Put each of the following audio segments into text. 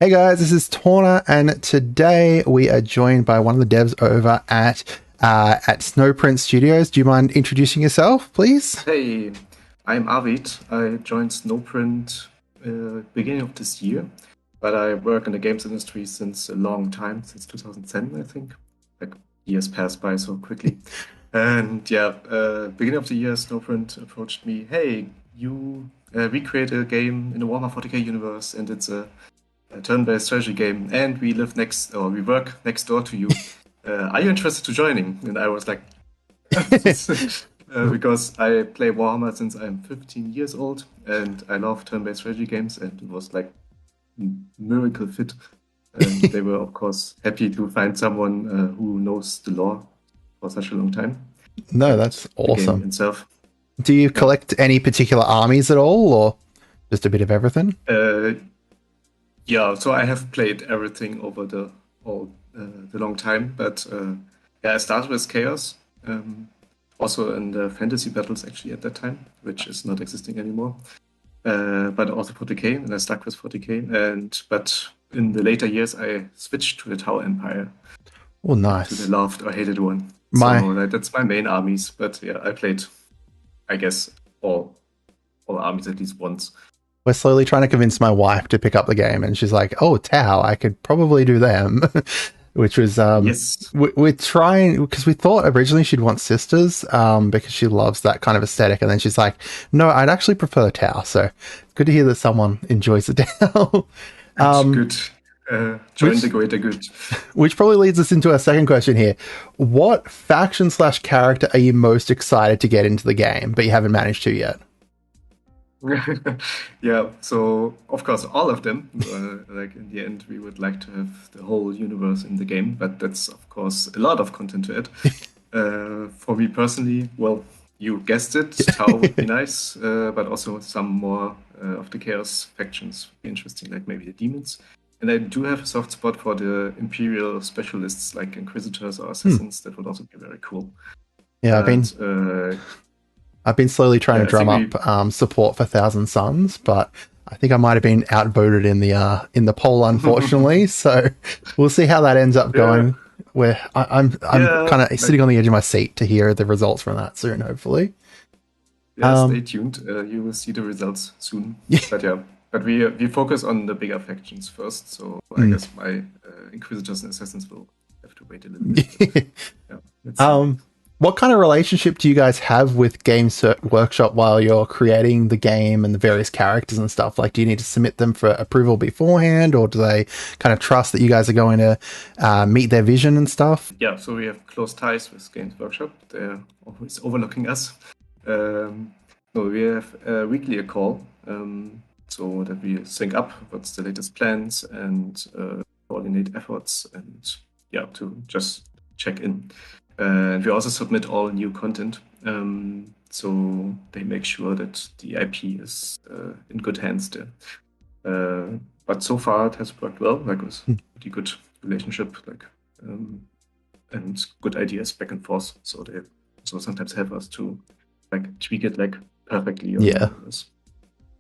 Hey guys, this is Torna, and today we are joined by one of the devs over at Snowprint Studios. Do you mind introducing yourself, please? Hey, I'm Arvid. I joined Snowprint beginning of this year, but I work in the games industry since a long time, since 2010, I think. Like years pass by so quickly. And yeah, beginning of the year, Snowprint approached me. Hey, we create a game in the Warhammer 40k universe, and it's a turn-based strategy game, and we work next door to you. Are you interested to joining? And I was like, because I play Warhammer since I'm 15 years old, and I love turn-based strategy games, and it was like miracle fit. And they were, of course, happy to find someone who knows the lore for such a long time No, and that's the game awesome. itself. Do you Yeah. collect any particular armies at all, or just a bit of everything? Uh, yeah. So I have played everything over all the long time, but yeah, I started with Chaos. Also in the fantasy battles actually at that time, which is not existing anymore. But also 40k, and I stuck with 40k. But in the later years, I switched to the Tower Empire, Oh, to the nice. loved or hated one. My So that's my main armies. But yeah, I played, I guess, all armies at least once. we're slowly trying to convince my wife to pick up the game, and she's like, "Oh, Tau, I could probably do them," which was Yes. we're trying because we thought originally she'd want sisters because she loves that kind of aesthetic, and then she's like, "No, I'd actually prefer Tau." So it's good to hear that someone enjoys the Tau. Good, good. Join the which greater good. which probably leads us into our second question here. What faction slash character are you most excited to get into the game, but you haven't managed to yet? Yeah, so of course, all of them. Like in the end, we would like to have the whole universe in the game, but that's of course a lot of content to add. For me personally, well, you guessed it, Tau would be nice, but also some more of the Chaos factions would be interesting, like maybe the demons. And I do have a soft spot for the Imperial specialists, like Inquisitors or Hmm. Assassins. That would also be very cool. Yeah, But I've been slowly trying to yeah, I drum think up we support for Thousand Suns, but I think I might have been outvoted in the poll, unfortunately. So we'll see how that ends up yeah, going. Where I'm yeah, kind of like sitting on the edge of my seat to hear the results from that soon, hopefully. yeah, stay Um, tuned. You will see the results soon. But yeah, but we focus on the bigger factions first. So I mm. guess my Inquisitors and Assassins will have to wait a little bit. But yeah, let's see. um, what kind of relationship do you guys have with Workshop while you're creating the game and the various characters and stuff? Like, do you need to submit them for approval beforehand, or do they kind of trust that you guys are going to meet their vision and stuff? Yeah, so we have close ties with Games Workshop. They're always overlooking us. Um, no, we have weekly a call, so that we sync up what's the latest plans and coordinate efforts and yeah, to just check in. And we also submit all new content, so they make sure that the IP is in good hands there. But so far it has worked well, like with pretty good relationship, like um, and good ideas back and forth. So they so sometimes help us to like tweak it like perfectly on the Yeah. universe.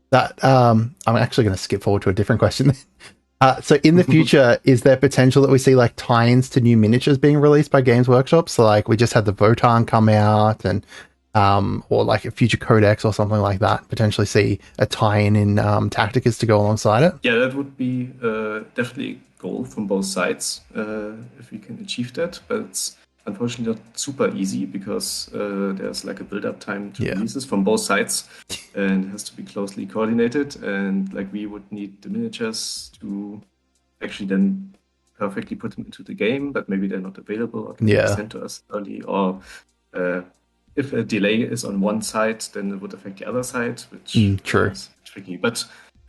That I'm actually going to skip forward to a different question. So in the future, is there potential that we see like tie-ins to new miniatures being released by Games Workshop? So like we just had the Votann come out, and or like a future codex or something like that. Potentially see a tie-in in Tacticus to go alongside it. Yeah, that would be definitely a goal from both sides if we can achieve that. But it's unfortunately not super easy because there's like a build-up time to Yeah. releases from both sides, and it has to be closely coordinated. And like we would need the miniatures to actually then perfectly put them into the game, but maybe they're not available or can be Yeah. sent to us early. Or uh, if a delay is on one side, then it would affect the other side, which True. is tricky. But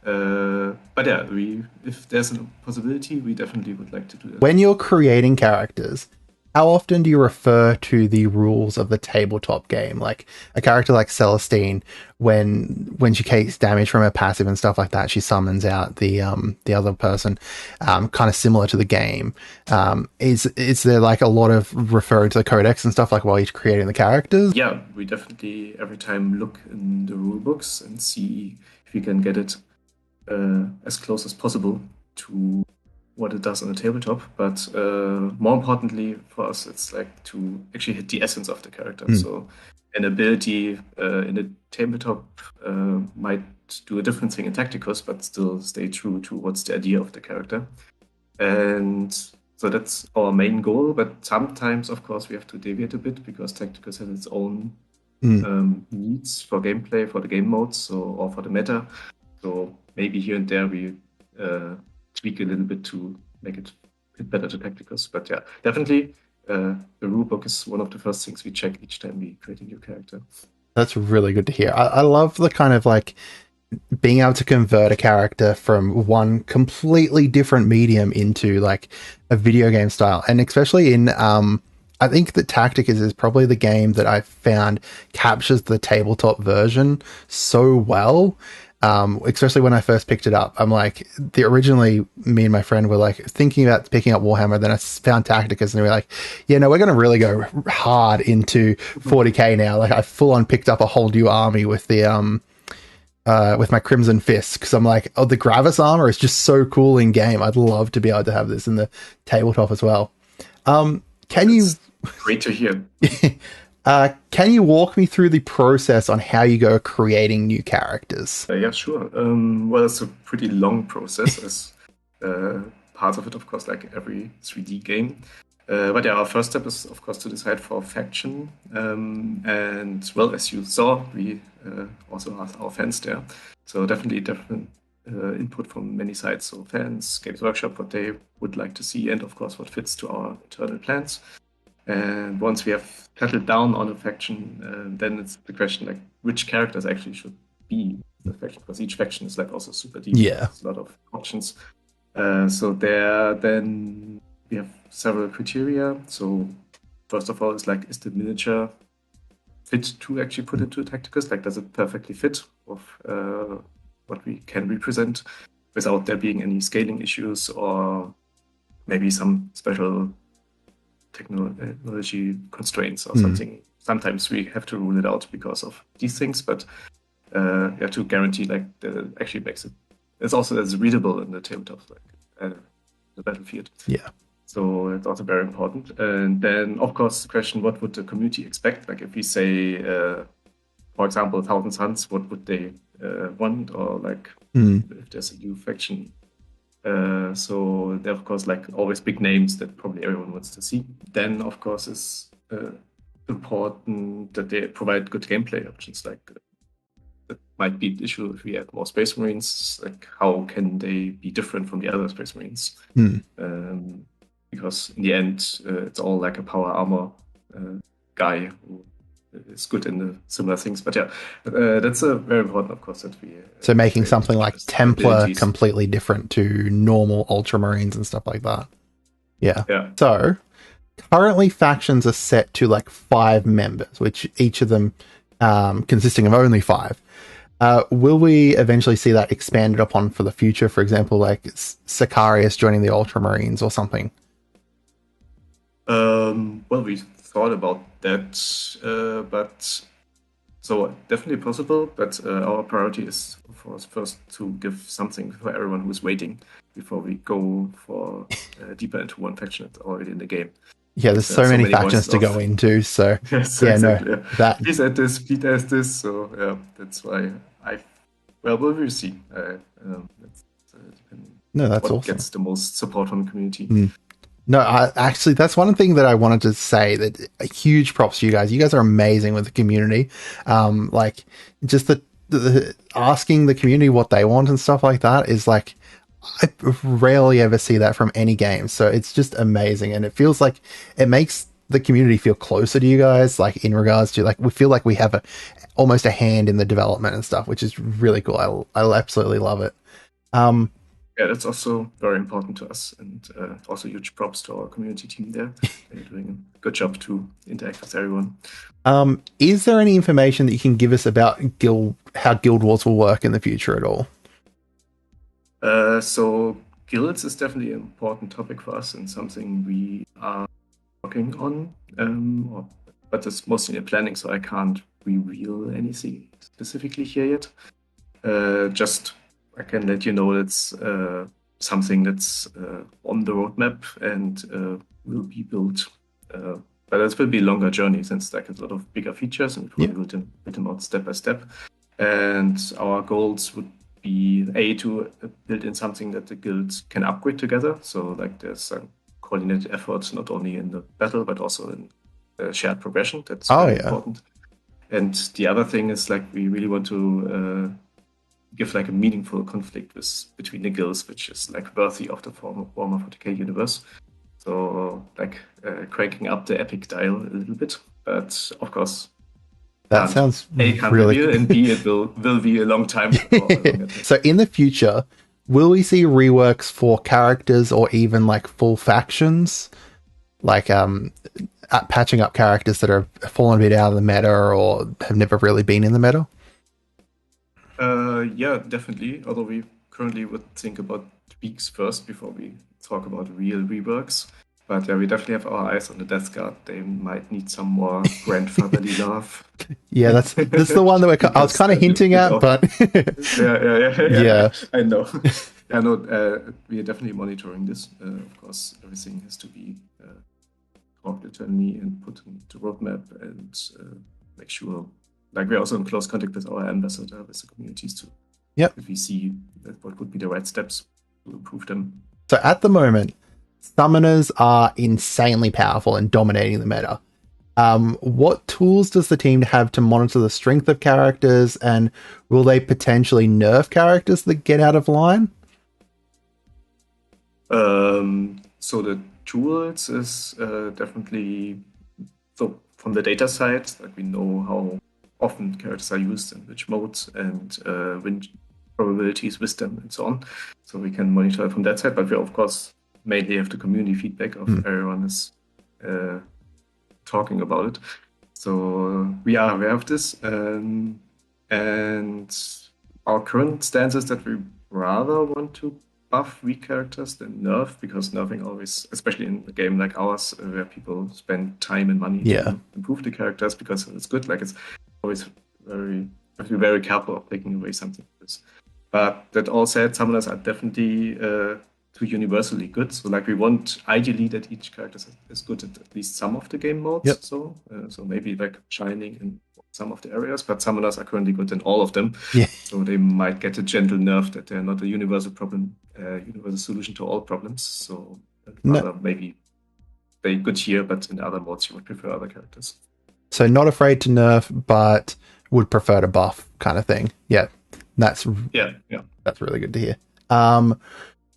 yeah, we if there's a possibility, we definitely would like to do that. When you're creating characters, how often do you refer to the rules of the tabletop game? Like a character like Celestine, when she takes damage from her passive and stuff like that, she summons out the other person, kind of similar to the game. Is there like a lot of referring to the codex and stuff like while you're creating the characters? Yeah, we definitely every time look in the rule books and see if we can get it as close as possible. to what it does on a tabletop, but more importantly for us, it's like to actually hit the essence of the character. So an ability in a tabletop might do a different thing in Tacticus, but still stay true to what's the idea of the character. And so that's our main goal, but sometimes, of course, we have to deviate a bit because Tacticus has its own needs for gameplay, for the game modes, or for the meta. So maybe here and there we tweak a little bit to make it fit better to Tacticus. But yeah, definitely the rulebook is one of the first things we check each time we create a new character. That's really good to hear. I love the kind of like being able to convert a character from one completely different medium into like a video game style. And especially in, I think that Tacticus is probably the game that I've found captures the tabletop version so well. Especially when I first picked it up, I'm like, originally me and my friend were like thinking about picking up Warhammer. Then I found Tacticus and we were like, yeah, no, we're going to really go hard into 40k now. Like I full on picked up a whole new army with the, with my Crimson Fist, because I'm like, oh, the Gravis armor is just so cool in game. I'd love to be able to have this in the tabletop as well. Can you? Great to hear. Can you walk me through the process on how you go creating new characters? Yeah, sure. Well, it's a pretty long process, as parts of it, of course, like every 3D game. But yeah, our first step is, of course, to decide for a faction. And well, as you saw, we also asked our fans there. So definitely different input from many sides. So fans, Games Workshop, what they would like to see, and of course, what fits to our internal plans. And once we have settled down on a faction, then it's the question like which characters actually should be the faction, because each faction is like also super deep. Yeah, there's a lot of options. So there, then we have several criteria. So first of all, it's like, is the miniature fit to actually put into Tacticus? Like, does it perfectly fit of what we can represent without there being any scaling issues or maybe some special technology constraints or something. Sometimes we have to rule it out because of these things, but you have to guarantee like actually makes it. It's also as readable in the tabletop, like the battlefield. Yeah. So it's also very important. And then, of course, the question: what would the community expect? Like if we say, for example, 1,000 Suns, what would they want? Or like if there's a new faction. So they're of course like always big names that probably everyone wants to see. Then of course it's important that they provide good gameplay options. Like that might be the issue if we add more Space Marines. Like how can they be different from the other Space Marines? Because in the end it's all like a power armor guy who is good in the similar things, but yeah, that's a very important, of course, that we. So making something like Templar completely different to normal Ultramarines and stuff like that. Yeah. So currently factions are set to like 5 members, which each of them consisting of only 5. Will we eventually see that expanded upon for the future? For example, like Sicarius joining the Ultramarines or something. Well, we thought about that, but so definitely possible. But our priority is, of course, first to give something for everyone who's waiting before we go for deeper into one faction that's already in the game. Yeah, there's so many factions to go into. So yes, yeah, exactly. No, that he's at this, Pete has this. So yeah, that's why we'll see. No, that's what awesome. Gets the most support from the community. No, actually, that's one thing that I wanted to say, that a huge props to you guys. You guys are amazing with the community. Like just the asking the community what they want and stuff like that is like, I rarely ever see that from any game. So it's just amazing. And it feels like it makes the community feel closer to you guys, like in regards to like, we feel like we have almost a hand in the development and stuff, which is really cool. I absolutely love it. Yeah, that's also very important to us, and also huge props to our community team there. They're doing a good job to interact with everyone. Is there any information that you can give us about how Guild Wars will work in the future at all? So guilds is definitely an important topic for us and something we are working on, but it's mostly in planning, so I can't reveal anything specifically here yet. Just I can let you know it's something that's on the roadmap and will be built. But it will be a longer journey since like a lot of bigger features and we will build them out step by step. And our goals would be to build in something that the guilds can upgrade together. So like there's coordinated efforts not only in the battle but also in shared progression. That's very important. And the other thing is like we really want to give like a meaningful conflict between the guilds, which is like worthy of the Warhammer 40k universe. So like cranking up the epic dial a little bit, but of course that sounds really good. And B, it will be a long time. So in the future, will we see reworks for characters or even like full factions, like patching up characters that have fallen a bit out of the meta or have never really been in the meta? Yeah, definitely. Although we currently would think about tweaks first before we talk about real reworks. But yeah, we definitely have our eyes on the Death Guard. They might need some more grandfatherly love. Yeah, that's the one that I was kind of hinting at, but yeah. I know. I know. We are definitely monitoring this. Of course, everything has to be talked internally and put into roadmap and make sure. Like we're also in close contact with our ambassador, with the communities too. Yep. If we see what would be the right steps to improve them. So at the moment, summoners are insanely powerful and dominating the meta. What tools does the team have to monitor the strength of characters, and will they potentially nerf characters that get out of line? So the tools is definitely so from the data side, like we know how often characters are used in which modes and win probabilities with them and so on. So we can monitor it from that side, but we of course mainly have the community feedback of everyone is talking about it. So we are aware of this, and our current stance is that we rather want to buff weak characters than nerf, because nerfing always, especially in a game like ours where people spend time and money to improve the characters because it's good, like it's always have to be very careful of taking away something like this. But that all said, summoners are definitely too universally good. So like we want ideally that each character is good at least some of the game modes. So maybe like shining in some of the areas, but summoners are currently good in all of them. So they might get a gentle nerf that they're not a universal solution to all problems. So maybe they're good here, but in other modes you would prefer other characters. So not afraid to nerf, but would prefer to buff, kind of thing. Yeah, that's really good to hear.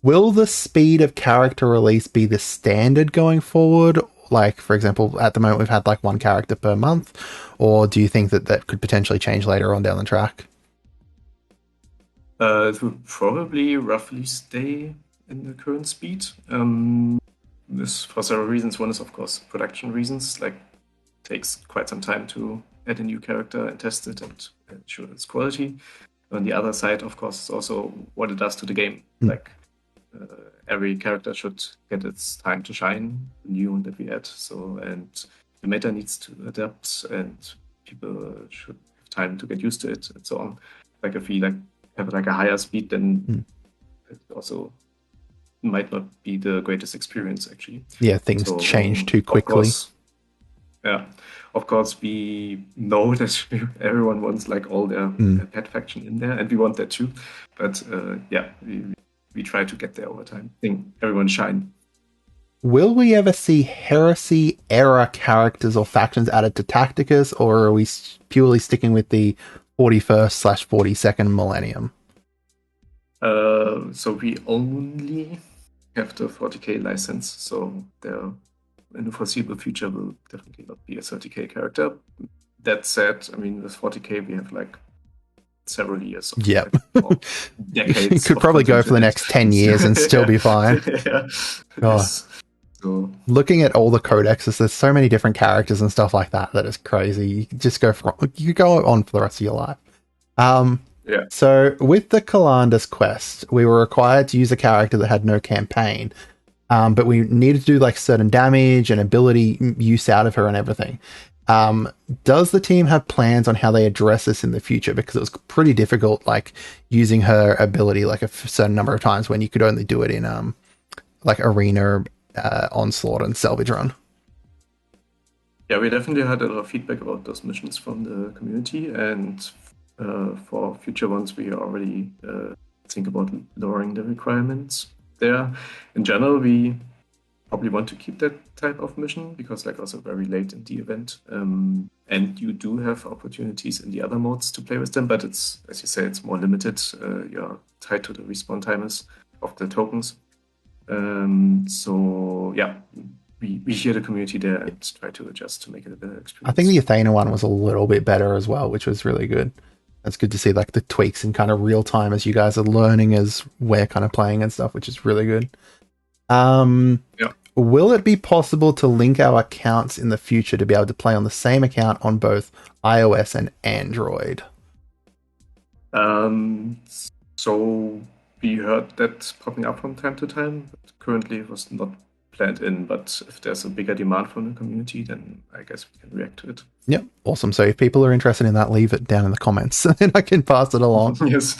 Will the speed of character release be the standard going forward? Like, for example, at the moment we've had like one character per month, or do you think that could potentially change later on down the track? It will probably roughly stay in the current speed. This for several reasons. One is of course production reasons, like takes quite some time to add a new character and test it and ensure its quality. On the other side, of course, it's also what it does to the game. Like every character should get its time to shine, new one that we add. So, and the meta needs to adapt, and people should have time to get used to it, and so on. Like if we have a higher speed, then it also might not be the greatest experience actually. Yeah, things change too quickly. Of course, we know that everyone wants like all their pet faction in there, and we want that too. But we try to get there over time. I think everyone shine. Will we ever see Heresy era characters or factions added to Tacticus, or are we purely sticking with the 41st/42nd millennium? So we only have the 40k license, so there in the foreseeable future will definitely not be a 30k character. That said, I mean, with 40k we have like several years of decades. You could probably go for the next 10 years and still be fine. So looking at all the codexes, there's so many different characters and stuff like that is crazy. You could just go on for the rest of your life. So with the Calandus quest, we were required to use a character that had no campaign. But we needed to do like certain damage and ability use out of her and everything. Does the team have plans on how they address this in the future? Because it was pretty difficult, like using her ability like a certain number of times when you could only do it in like arena, onslaught, and salvage run. Yeah, we definitely had a lot of feedback about those missions from the community, and for future ones, we already think about lowering the requirements there. In general, we probably want to keep that type of mission because like also very late in the event, and you do have opportunities in the other modes to play with them, but it's, as you say, it's more limited. You're tied to the respawn timers of the tokens. So yeah, we hear the community there and try to adjust to make it a better experience. I think the Athena one was a little bit better as well, which was really good. It's good to see like the tweaks in kind of real time as you guys are learning as we're kind of playing and stuff, which is really good. Yeah. Will it be possible to link our accounts in the future to be able to play on the same account on both iOS and Android? So we heard that popping up from time to time, but currently it was not planned in, but if there's a bigger demand from the community, then I guess we can react to it. Yep, awesome. So if people are interested in that, leave it down in the comments and I can pass it along. Yes.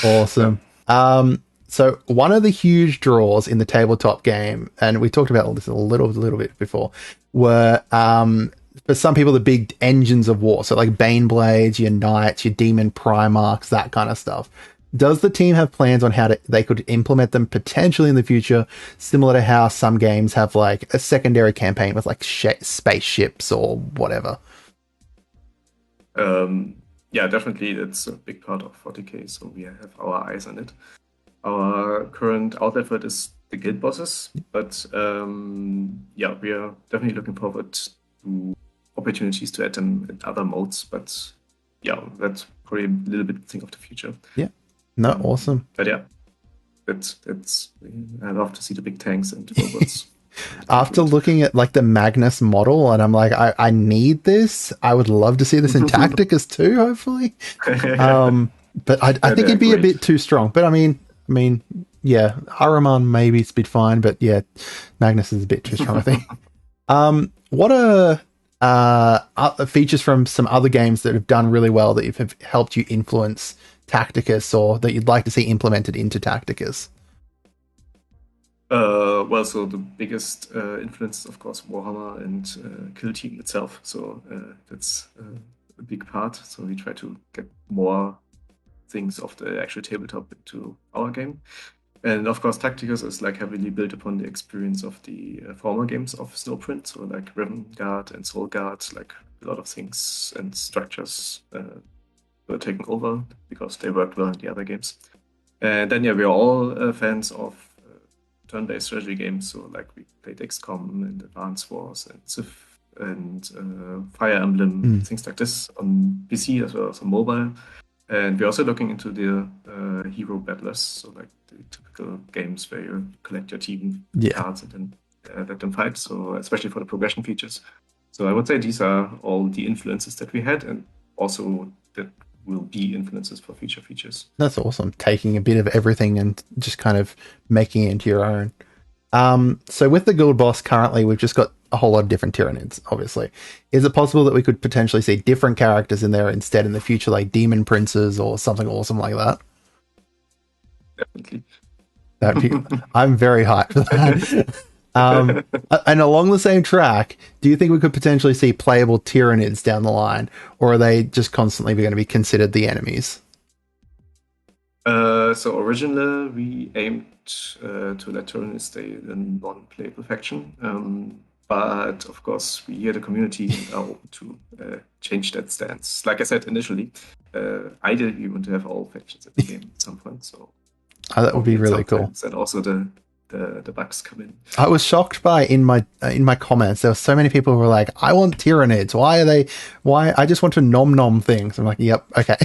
Awesome. Yeah. So one of the huge draws in the tabletop game, and we talked about this a little bit before, were for some people the big engines of war. So like Bane Blades, your Knights, your Demon Primarchs, that kind of stuff. Does the team have plans on how they could implement them potentially in the future, similar to how some games have like a secondary campaign with like spaceships or whatever? Yeah, definitely. It's a big part of 40k, so we have our eyes on it. Our current outlet for it is the guild bosses, but yeah, we are definitely looking forward to opportunities to add them in other modes. But yeah, that's probably a little bit thing of the future. Yeah, no, awesome. But yeah, it's I love to see the big tanks and robots. After looking at like the Magnus model, and I'm like, I need this. I would love to see this in Tacticus too, hopefully. But I think it'd be a bit too strong. But I mean, yeah, Ahriman maybe it's a bit fine, but yeah, Magnus is a bit too strong, I think. What are features from some other games that have done really well that have helped you influence Tacticus or that you'd like to see implemented into Tacticus? Well, so the biggest influence is, of course, Warhammer and Kill Team itself. So that's a big part. So we try to get more things of the actual tabletop into our game. And of course, Tacticus is like heavily built upon the experience of the former games of Snowprint. So like Riven Guard and Soul Guard, like a lot of things and structures were taken over because they worked well in the other games. And then, yeah, we're all fans of turn-based strategy games. So like we played XCOM and Advance Wars and Civ and Fire Emblem, things like this on PC as well as on mobile. And we're also looking into the hero battlers, so like the typical games where you collect your team cards and then let them fight. So especially for the progression features. So I would say these are all the influences that we had, and also that will be influences for future features. That's awesome. Taking a bit of everything and just kind of making it into your own. So with the guild boss currently, we've just got a whole lot of different Tyranids, obviously. Is it possible that we could potentially see different characters in there instead in the future, like demon princes or something awesome like that? Definitely. I'm very hyped for that. And along the same track, do you think we could potentially see playable Tyranids down the line, or are they just constantly going to be considered the enemies? So originally we aimed to let Tyranids stay a non-playable faction. But of course, we hear the community are open to change that stance. Like I said initially, ideally we want to have all factions at the game at some point. So that would be really cool. And also the bugs come in. I was shocked by in my comments there were so many people who were like, I want Tyranids. Why I just want to nom things. I'm like, yep, okay.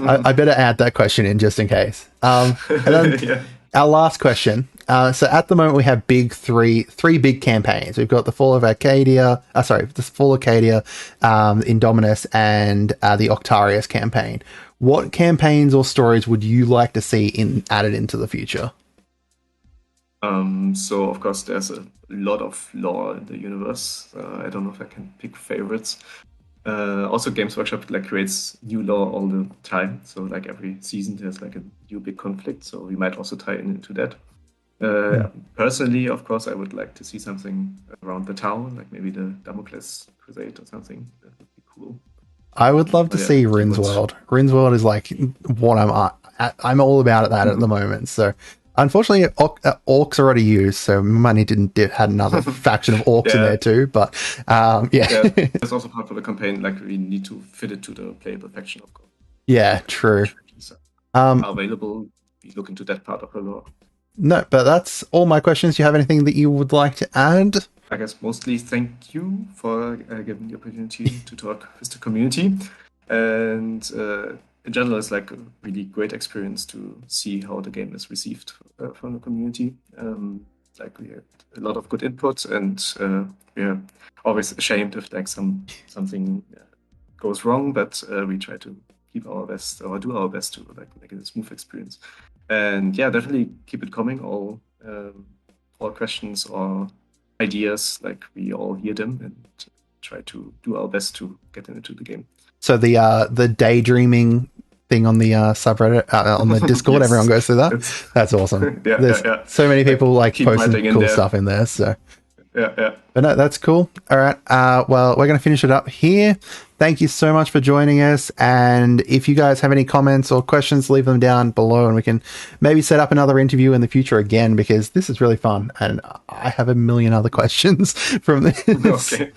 I better add that question in just in case. And then our last question. So at the moment we have three big campaigns. We've got the Fall of Arcadia, Indominus, and the Octarius campaign. What campaigns or stories would you like to see added into the future? So of course there's a lot of lore in the universe. I don't know if I can pick favorites. Also, Games Workshop like creates new lore all the time. So like every season there's like a new big conflict. So we might also tie into that. Mm. Personally, of course, I would like to see something around the town, like maybe the Damocles Crusade or something. That would be cool. I would love to But yeah, see keywords. Rinsworld. Rinsworld is like what I'm all about at that at the moment. So unfortunately, orcs are already used, so we might need to had another faction of orcs in Yeah, there too. But yeah, yeah. That's also part of the campaign. Like we need to fit it to the playable faction, of course. yeah, true. So, Um, are available. We look into that part of the lore. no, but that's all my questions. Do you have anything that you would like to add? I guess mostly thank you for giving the opportunity to talk with the community. And in general, it's like a really great experience to see how the game is received from the community. Like we had a lot of good input, and we're always ashamed if like something goes wrong, but we try to keep our best or do our best to like make it a smooth experience. And yeah, definitely keep it coming. All questions or ideas, like we all hear them and try to do our best to get into the game. So the daydreaming thing on the subreddit on the Discord, everyone Yes, goes through that. it's That's awesome. yeah, yeah, There's yeah. so many people like Keep posting writing in cool there. stuff in there. So, Yeah, yeah. but no, that's cool. All right. Well, we're going to finish it up here. Thank you so much for joining us. And if you guys have any comments or questions, leave them down below, and we can maybe set up another interview in the future again, because this is really fun, and I have a million other questions from this. Okay.